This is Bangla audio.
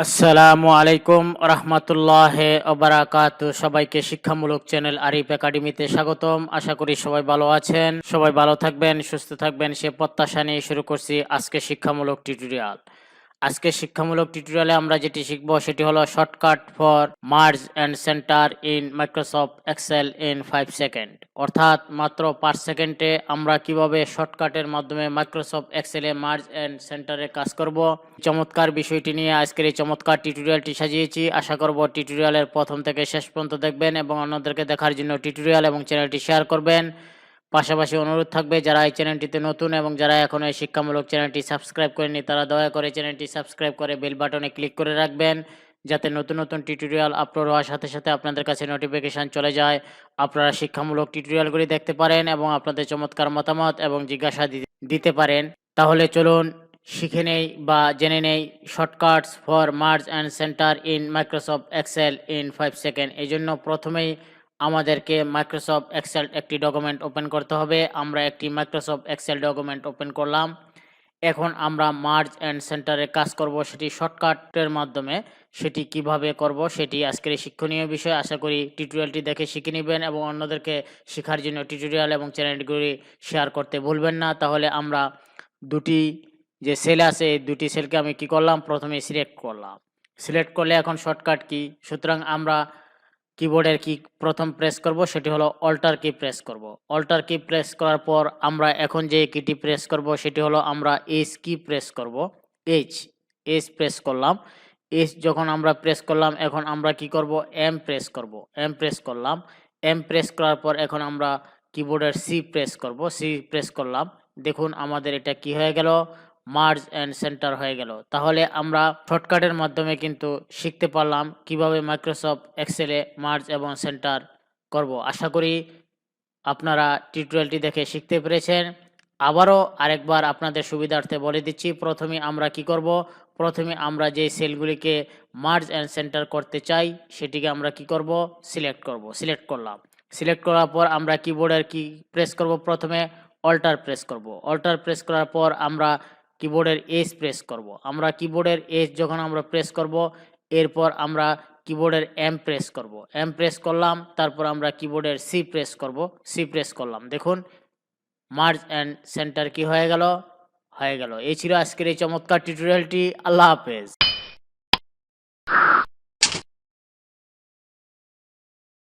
আসসালামু আলাইকুম রহমতুল্লাহ ওবারাকাতু। সবাইকে শিক্ষামূলক চ্যানেল আরিফ একাডেমিতে স্বাগতম। আশা করি সবাই ভালো আছেন, সবাই ভালো থাকবেন, সুস্থ থাকবেন সে প্রত্যাশা নিয়ে শুরু করছি আজকে শিক্ষামূলক টিউটোরিয়াল। আজকে শিক্ষামূলক টিউটোরিয়ালে আমরা যেটি শিখব সেটি হলো shortcut for merge and center in Microsoft Excel in 5 second. অর্থাৎ মাত্র 5 সেকেন্ডে আমরা কিভাবে শর্টকাটের মাধ্যমে মাইক্রোসফট এক্সেলে মার্জ অ্যান্ড সেন্টারে কাজ করব, চমৎকার বিষয়টি নিয়ে আজকের এই চমৎকার টিউটোরিয়ালটি সাজিয়েছি। আশা করব টিউটোরিয়ালের প্রথম থেকে শেষ পর্যন্ত দেখবেন এবং অন্যদেরকে দেখার জন্য টিউটোরিয়াল এবং চ্যানেলটি শেয়ার করবেন। পাশাপাশি অনুরোধ থাকবে যারা এই চ্যানেলটিতে নতুন এবং যারা এখনো এই শিক্ষামূলক চ্যানেলটি সাবস্ক্রাইব করেনি তারা দয়া করে চ্যানেলটি সাবস্ক্রাইব করে বেল বাটনে ক্লিক করে রাখবেন, যাতে নতুন নতুন টিউটোরিয়াল আপলোড হওয়ার সাথে সাথে আপনাদের কাছে নোটিফিকেশন চলে যায়, আপনারা শিক্ষামূলক টিউটোরিয়ালগুলি দেখতে পারেন এবং আপনাদের চমৎকার মতামত এবং জিজ্ঞাসা দিতে পারেন। তাহলে চলুন শিখে নেই বা জেনে নেই shortcuts for merge and center in Microsoft Excel in 5 second. এই জন্য প্রথমেই আমাদেরকে মাইক্রোসফট এক্সেল একটি ডকুমেন্ট ওপেন করতে হবে। আমরা একটি মাইক্রোসফট এক্সেল ডকুমেন্ট ওপেন করলাম। এখন আমরা মার্জ অ্যান্ড সেন্টারে কাজ করব, সেটি শর্টকাটের মাধ্যমে। সেটি কিভাবে করব সেটি আজকের শিক্ষণীয় বিষয়। আশা করি টিউটোরিয়ালটি দেখে শিখে নেবেন এবং অন্যদেরকে শেখার জন্য টিউটোরিয়াল এবং চ্যানেলগুলি শেয়ার করতে ভুলবেন না। তাহলে আমরা দুটি যে সেল আছে এই দুটি সেলকে আমি কি করলাম, প্রথমে সিলেক্ট করলাম। সিলেক্ট করলে এখন শর্টকাট কি, সুতরাং আমরা কিবোর্ডের কি প্রথম প্রেস করব সেটি হলো অল্টার কি প্রেস করব। অল্টার কি প্রেস করার পর আমরা এখন যে কিটি প্রেস করব সেটি হলো আমরা এইচ কি প্রেস করব। এইচ প্রেস করলাম। এইচ যখন আমরা প্রেস করলাম এখন আমরা কি করব, এম প্রেস করব। এম প্রেস করলাম। এম প্রেস করার পর এখন আমরা কিবোর্ডের সি প্রেস করব। সি প্রেস করলাম। দেখুন আমাদের এটা কি হয়ে গেল, মার্জ অ্যান্ড সেন্টার হয়ে গেল। তাহলে আমরা শর্টকাটের মাধ্যমে কিন্তু শিখতে পারলাম কিভাবে মাইক্রোসফট এক্সেলে মার্জ এবং সেন্টার করব। আশা করি আপনারা টিউটোরিয়ালটি দেখে শিখতে পেরেছেন। আবারও আরেকবার আপনাদের সুবিধার্থে বলে দিচ্ছি, প্রথমে আমরা কি করব, প্রথমে আমরা যে সেলগুলিকে মার্জ অ্যান্ড সেন্টার করতে চাই সেটিকে আমরা কি করব, সিলেক্ট করব। সিলেক্ট করলাম। সিলেক্ট করার পর আমরা কিবোর্ডের কি প্রেস করব, প্রথমে অল্টার প্রেস করব। অল্টার প্রেস করার পর আমরা কিবোর্ডের এস প্রেস করব। আমরা কিবোর্ডের এস যখন আমরা প্রেস করব এরপর আমরা কিবোর্ডের এম প্রেস করব। এম প্রেস করলাম, তারপর আমরা কিবোর্ডের সি প্রেস করব। সি প্রেস করলাম। দেখুন মার্জ অ্যান্ড সেন্টার কি হয়ে গেল, হয়ে গেল। এই ছিল আজকের এই চমৎকার টিউটোরিয়ালটি। আল্লাহ হাফেজ।